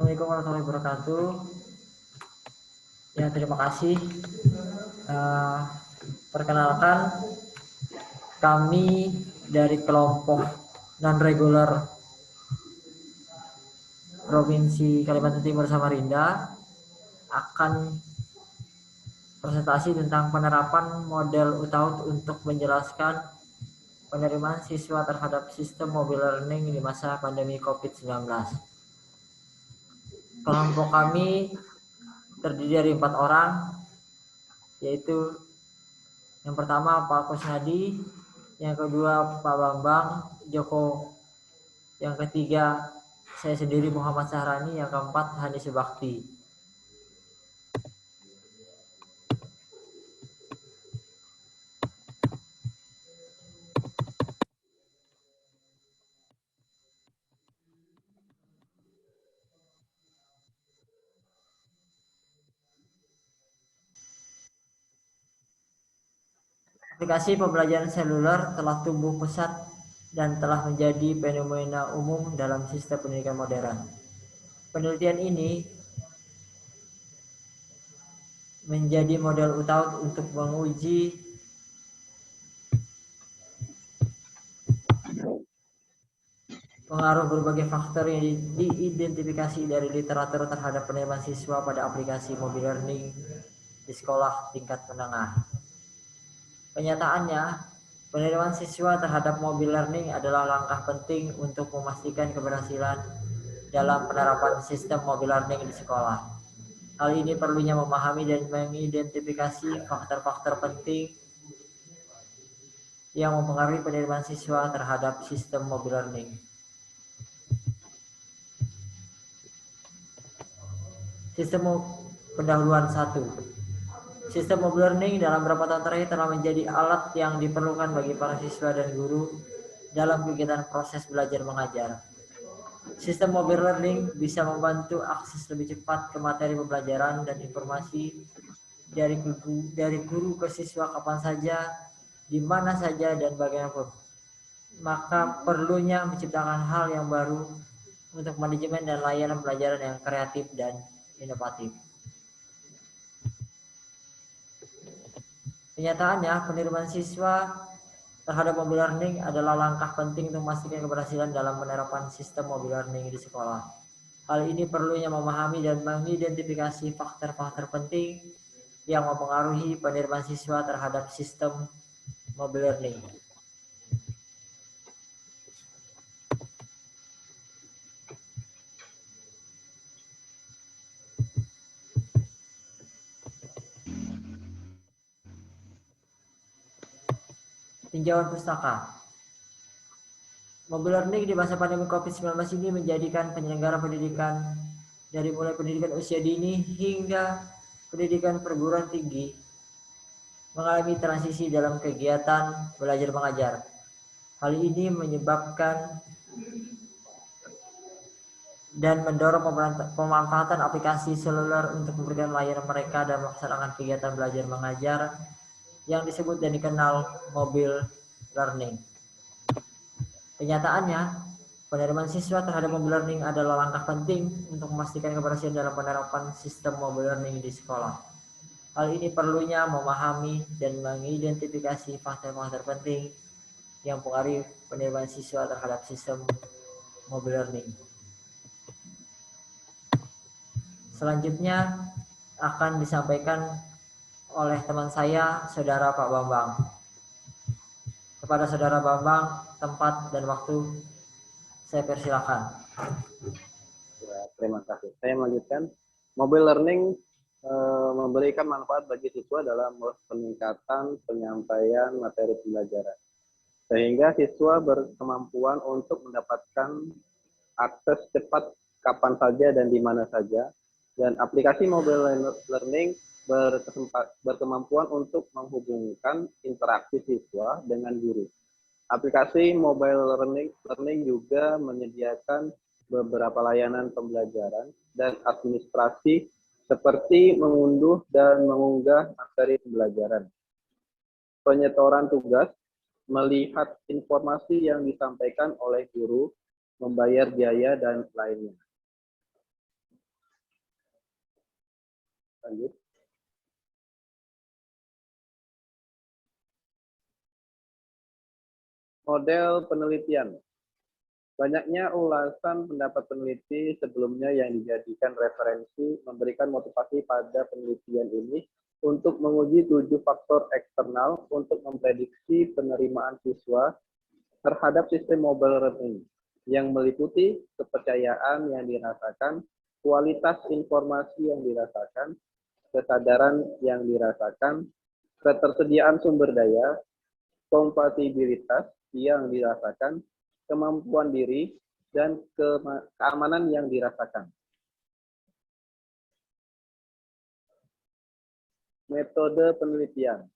Assalamualaikum warahmatullahi wabarakatuh. Ya, terima kasih. Perkenalkan, kami dari kelompok non-regular Provinsi Kalimantan Timur Samarinda akan presentasi tentang penerapan model UTAUT untuk menjelaskan penerimaan siswa terhadap sistem mobile learning di masa pandemi COVID-19. Kelompok kami terdiri dari 4 orang, yaitu yang pertama Pak Kusnadi, yang kedua Pak Bambang Joko, yang ketiga saya sendiri Muhammad Sahrani, yang keempat Hani Subakti. Aplikasi pembelajaran seluler telah tumbuh pesat dan telah menjadi fenomena umum dalam sistem pendidikan modern. Penelitian ini menjadi model utama untuk menguji pengaruh berbagai faktor yang diidentifikasi dari literatur terhadap penerimaan siswa pada aplikasi mobile learning di sekolah tingkat menengah. Kenyataannya, penerimaan siswa terhadap mobile learning adalah langkah penting untuk memastikan keberhasilan dalam penerapan sistem mobile learning di sekolah. Hal ini perlunya memahami dan mengidentifikasi faktor-faktor penting yang mempengaruhi penerimaan siswa terhadap sistem mobile learning. Sistem pendahuluan 1. Sistem mobile learning dalam beberapa tahun terakhir telah menjadi alat yang diperlukan bagi para siswa dan guru dalam kegiatan proses belajar mengajar. Sistem mobile learning bisa membantu akses lebih cepat ke materi pembelajaran dan informasi dari guru ke siswa kapan saja, di mana saja, dan bagaimanapun. Maka perlunya menciptakan hal yang baru untuk manajemen dan layanan pembelajaran yang kreatif dan inovatif. Kenyataannya, penerimaan siswa terhadap mobile learning adalah langkah penting untuk memastikan keberhasilan dalam penerapan sistem mobile learning di sekolah. Hal ini perlunya memahami dan mengidentifikasi faktor-faktor penting yang mempengaruhi penerimaan siswa terhadap sistem mobile learning. Tinjauan pustaka. Mobile learning di masa pandemi COVID-19 ini menjadikan penyelenggara pendidikan dari mulai pendidikan usia dini hingga pendidikan perguruan tinggi mengalami transisi dalam kegiatan belajar mengajar. Hal ini menyebabkan dan mendorong pemanfaatan aplikasi seluler untuk memberikan layanan mereka dan melaksanakan kegiatan belajar mengajar yang disebut dan dikenal mobile learning. Kenyataannya, penerimaan siswa terhadap mobile learning adalah langkah penting untuk memastikan keberhasilan dalam penerapan sistem mobile learning di sekolah. Hal ini perlunya memahami dan mengidentifikasi faktor-faktor penting yang mempengaruhi penerimaan siswa terhadap sistem mobile learning. Selanjutnya akan disampaikan oleh teman saya, Saudara Pak Bambang. Kepada Saudara Bambang, tempat dan waktu saya persilakan. Ya, terima kasih. Saya melanjutkan. Mobile learning memberikan manfaat bagi siswa dalam peningkatan penyampaian materi pembelajaran. Sehingga siswa berkemampuan untuk mendapatkan akses cepat kapan saja dan di mana saja. Dan aplikasi mobile learning berkemampuan untuk menghubungkan interaksi siswa dengan guru. Aplikasi mobile learning juga menyediakan beberapa layanan pembelajaran dan administrasi seperti mengunduh dan mengunggah materi pembelajaran, penyetoran tugas, melihat informasi yang disampaikan oleh guru, membayar biaya, dan lainnya. Lanjut. Model penelitian. Banyaknya ulasan pendapat peneliti sebelumnya yang dijadikan referensi memberikan motivasi pada penelitian ini untuk menguji 7 faktor eksternal untuk memprediksi penerimaan siswa terhadap sistem mobile learning yang meliputi kepercayaan yang dirasakan, kualitas informasi yang dirasakan, kesadaran yang dirasakan, ketersediaan sumber daya, kompatibilitas yang dirasakan, kemampuan diri, dan keamanan yang dirasakan. Metode penelitian.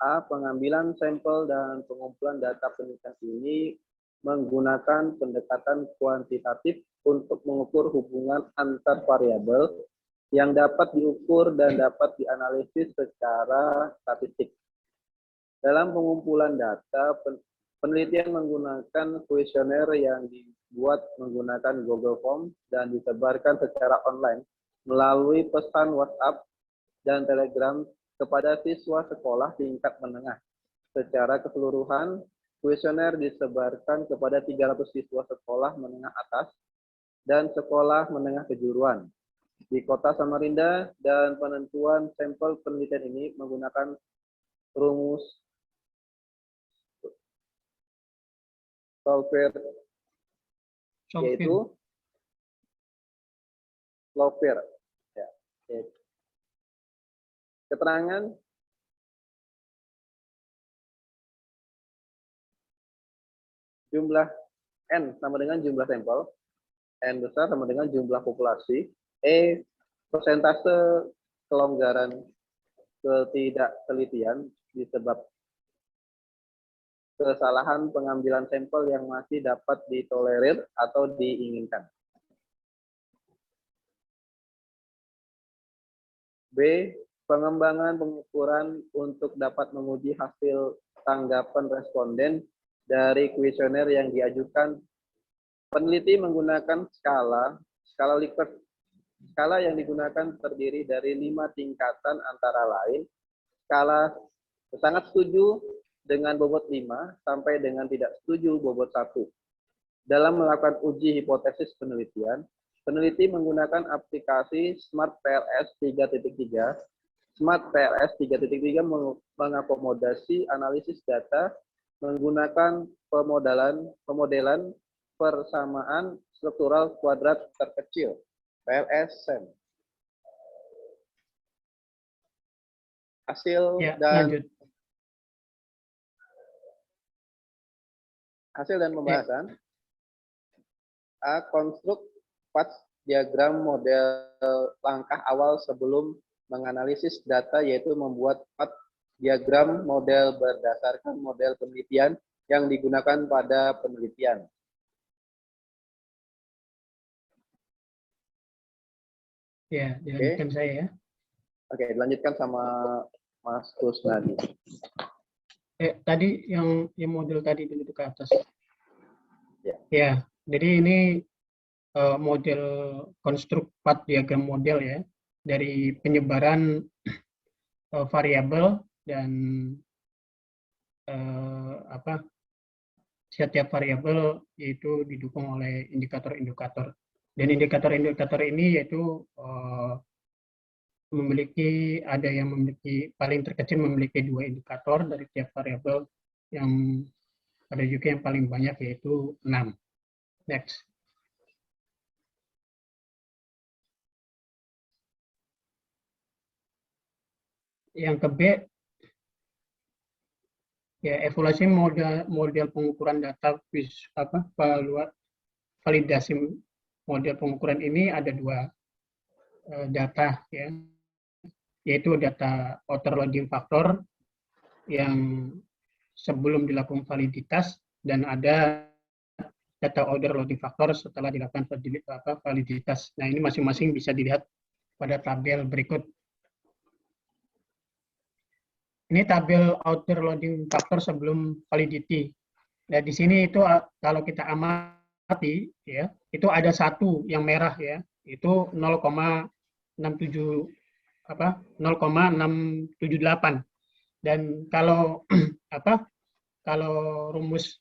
A. Pengambilan sampel dan pengumpulan data penelitian ini menggunakan pendekatan kuantitatif untuk mengukur hubungan antar variabel yang dapat diukur dan dapat dianalisis secara statistik. Dalam pengumpulan data, penelitian menggunakan kuesioner yang dibuat menggunakan Google Form dan disebarkan secara online melalui pesan WhatsApp dan Telegram kepada siswa sekolah tingkat menengah. Secara keseluruhan, kuesioner disebarkan kepada 300 siswa sekolah menengah atas dan sekolah menengah kejuruan di Kota Samarinda, dan penentuan sampel penelitian ini menggunakan rumus Solver, yaitu Solver. Ya. Keterangan jumlah N sama dengan jumlah sampel, N besar sama dengan jumlah populasi, E persentase kelonggaran ketidaktelitian disebab kesalahan pengambilan sampel yang masih dapat ditolerir atau diinginkan. B. Pengembangan pengukuran untuk dapat menguji hasil tanggapan responden dari kuesioner yang diajukan. Peneliti menggunakan skala Likert. Skala yang digunakan terdiri dari 5 tingkatan antara lain skala sangat setuju dengan bobot 5 sampai dengan tidak setuju bobot 1. Dalam melakukan uji hipotesis penelitian, peneliti menggunakan aplikasi Smart PLS 3.3. Smart PLS 3.3 mengakomodasi analisis data menggunakan pemodelan persamaan struktural kuadrat terkecil PLS-SEM. Hasil dan pembahasan. A. Konstruk path diagram model langkah awal sebelum menganalisis data, yaitu membuat path diagram model berdasarkan model penelitian yang digunakan pada penelitian. Ya, dilanjutkan saya ya. Oke, dilanjutkan sama Mas Kusnadi. Tadi yang model tadi dulu ke atas. Ya. Ya, jadi ini model konstruk path diagram model ya, dari penyebaran variabel dan setiap variabel yaitu didukung oleh indikator-indikator. Dan indikator-indikator ini yaitu ada yang memiliki paling terkecil memiliki 2 indikator dari tiap variabel, yang ada juga yang paling banyak yaitu 6. Next. Yang ke B, ya, evaluasi model pengukuran data validasi model pengukuran ini ada 2 data ya, yaitu data outer loading factor yang sebelum dilakukan validitas, dan ada data outer loading factor setelah dilakukan validitas. Nah, ini masing-masing bisa dilihat pada tabel berikut. Ini tabel outer loading factor sebelum validity. Nah, di sini itu kalau kita amati ya, itu ada 1 yang merah ya, itu 0,001 0,678. Dan kalau kalau rumus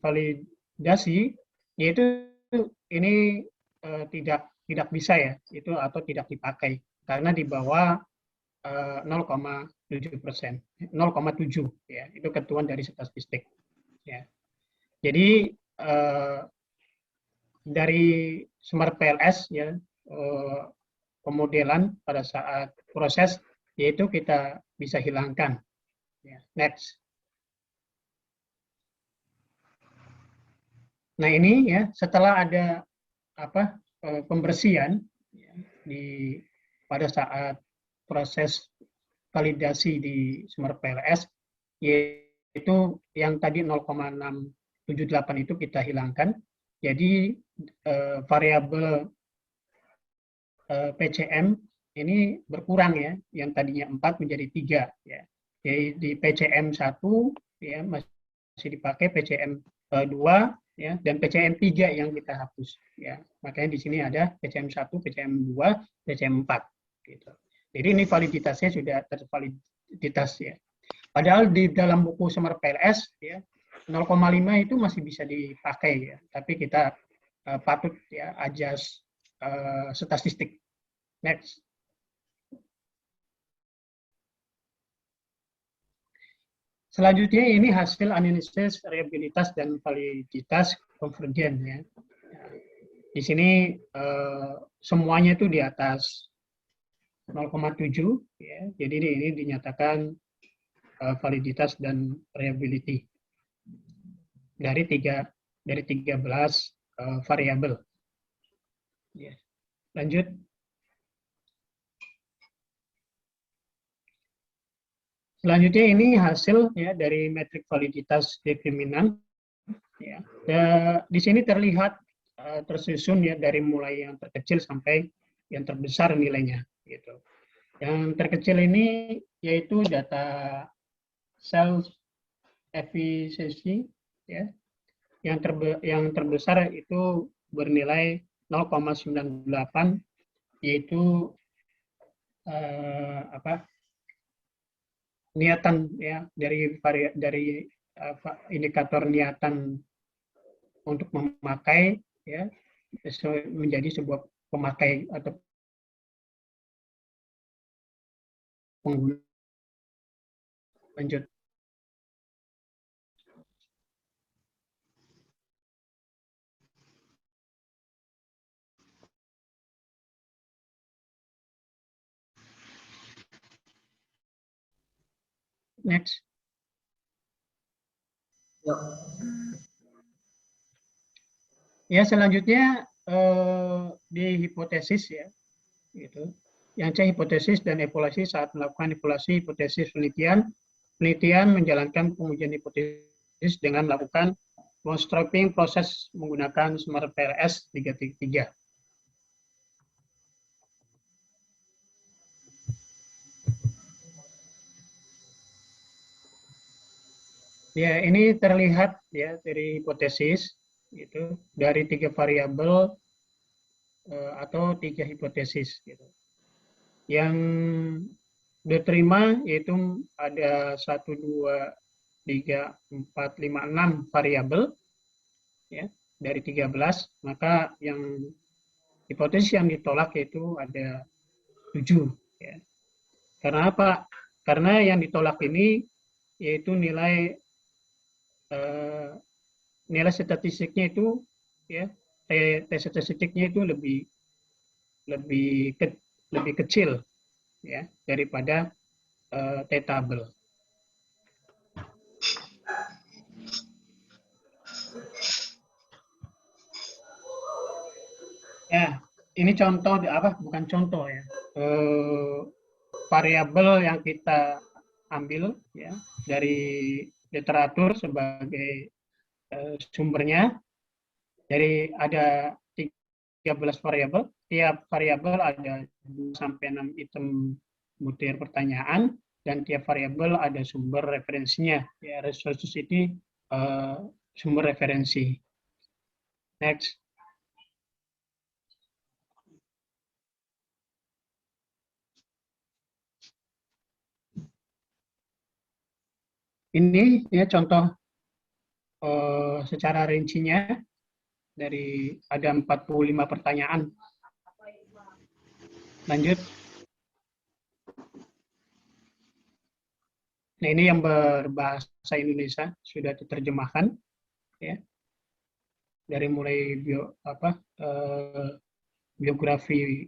validasi yaitu ini tidak bisa ya, itu atau tidak dipakai karena di bawah 0,7%, 0,7 ya, itu ketentuan dari statistik ya. Jadi dari Smart PLS ya, pemodelan pada saat proses yaitu kita bisa hilangkan ya. Next. Nah ini ya, setelah ada pembersihan ya, pada saat proses validasi di Smart PLS, yaitu yang tadi 0,678 itu kita hilangkan. Jadi variabel PCM ini berkurang ya, yang tadinya 4 menjadi 3 ya. Jadi di PCM 1 ya masih dipakai, PCM 2 ya, dan PCM 3 yang kita hapus ya. Makanya di sini ada PCM 1, PCM 2, PCM 4 gitu. Jadi ini validitasnya sudah tervaliditas ya. Padahal di dalam buku Smart PLS ya 0,5 itu masih bisa dipakai ya, tapi kita patut ya adjust statistik. Next. Selanjutnya ini hasil analisis reliabilitas dan validitas konvergen ya. Di sini semuanya itu di atas 0,7 ya. Jadi ini dinyatakan validitas dan reliability dari 13 variabel. Ya. Lanjut. Selanjutnya ini hasil ya dari metrik validitas determinan. Ya. Di sini terlihat tersusun ya dari mulai yang terkecil sampai yang terbesar nilainya. Gitu. Yang terkecil ini yaitu data self efficiency ya. Yang terbesar itu bernilai 0,98 yaitu niatan ya dari indikator niatan untuk memakai ya menjadi sebuah pemakai atau pengguna. Lanjut. Next. Ya selanjutnya di hipotesis ya, gitu. Yang C hipotesis dan evaluasi saat melakukan evaluasi hipotesis penelitian menjalankan pengujian hipotesis dengan melakukan bootstrapping proses menggunakan Smart PLS 3.3. Ya, ini terlihat ya dari hipotesis itu dari 3 variabel atau 3 hipotesis gitu. Yang diterima yaitu ada 1, 2, 3, 4, 5, 6 variabel ya dari 13, maka yang hipotesis yang ditolak yaitu ada 7 ya. Karena apa? Karena yang ditolak ini yaitu nilai statistiknya itu ya statistiknya itu lebih kecil ya daripada t-tabel. Ya, ini contoh bukan contoh ya. Variabel yang kita ambil ya dari literatur sebagai sumbernya. Dari ada 13 variabel, tiap variabel ada 2 sampai 6 item butir pertanyaan dan tiap variabel ada sumber referensinya. Ya, resources ini sumber referensi. Next. Ini ya contoh secara rincinya dari ada 45 pertanyaan. Lanjut. Nah, ini yang berbahasa Indonesia sudah diterjemahkan ya. Dari mulai biografi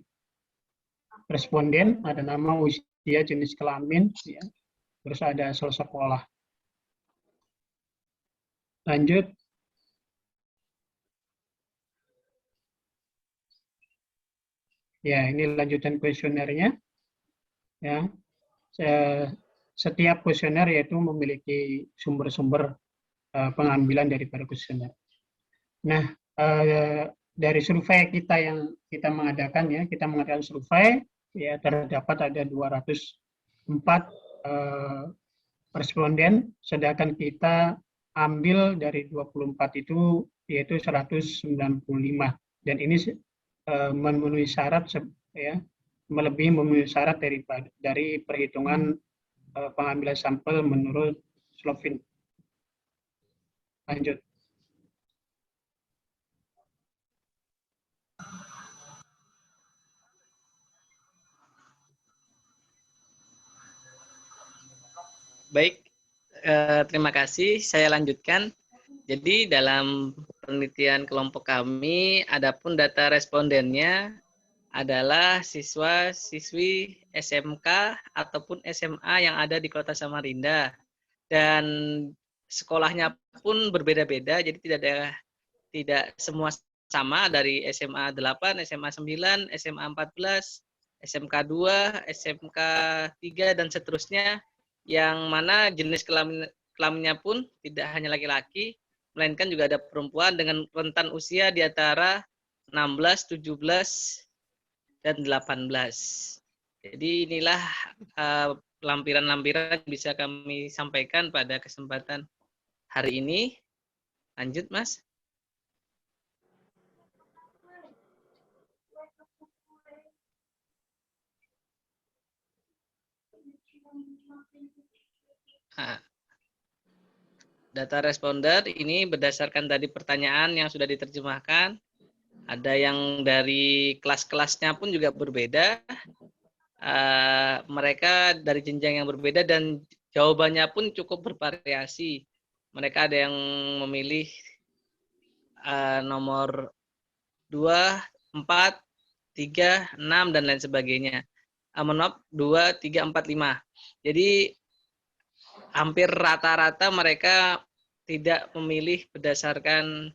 responden, ada nama, usia, jenis kelamin, ya. Terus ada asal sekolah. Lanjut. Ya, ini lanjutan kuesionernya. Ya, setiap kuesioner yaitu memiliki sumber-sumber pengambilan daripada kuesioner. Nah, dari survei kita yang kita mengadakan ya, kita mengadakan survei ya, terdapat ada 204 responden, sedangkan kita ambil dari 24 itu yaitu 195, dan ini memenuhi syarat ya, melebihi memenuhi syarat dari perhitungan pengambilan sampel menurut Slovin. Lanjut. Baik, terima kasih. Saya lanjutkan. Jadi dalam penelitian kelompok kami, adapun data respondennya adalah siswa-siswi SMK ataupun SMA yang ada di Kota Samarinda. Dan sekolahnya pun berbeda-beda, jadi tidak semua sama, dari SMA 8, SMA 9, SMA 14, SMK 2, SMK 3, dan seterusnya, yang mana jenis kelaminnya pun tidak hanya laki-laki, melainkan juga ada perempuan dengan rentan usia di antara 16, 17, dan 18. Jadi inilah lampiran-lampiran yang bisa kami sampaikan pada kesempatan hari ini. Lanjut, Mas. Nah, data responder ini berdasarkan tadi pertanyaan yang sudah diterjemahkan. Ada yang dari kelas-kelasnya pun juga berbeda. Mereka dari jenjang yang berbeda dan jawabannya pun cukup bervariasi. Mereka ada yang memilih nomor 2, 4, 3, 6, dan lain sebagainya. Mohon maaf, 2, 3, 4, 5. Jadi hampir rata-rata mereka tidak memilih berdasarkan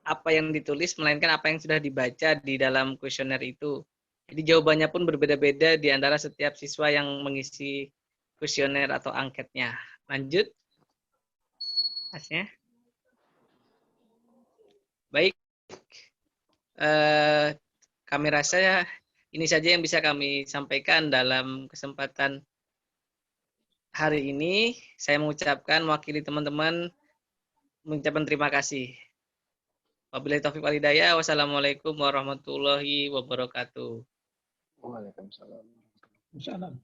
apa yang ditulis, melainkan apa yang sudah dibaca di dalam kuesioner itu. Jadi jawabannya pun berbeda-beda di antara setiap siswa yang mengisi kuesioner atau angketnya. Lanjut. Masnya. Baik. Kami rasa ini saja yang bisa kami sampaikan dalam kesempatan hari ini. Saya mengucapkan mewakili teman-teman mengucapkan terima kasih. Wabillahi taufiq wal hidayah. Wassalamualaikum warahmatullahi wabarakatuh. Waalaikumsalam. Waalaikumsalam.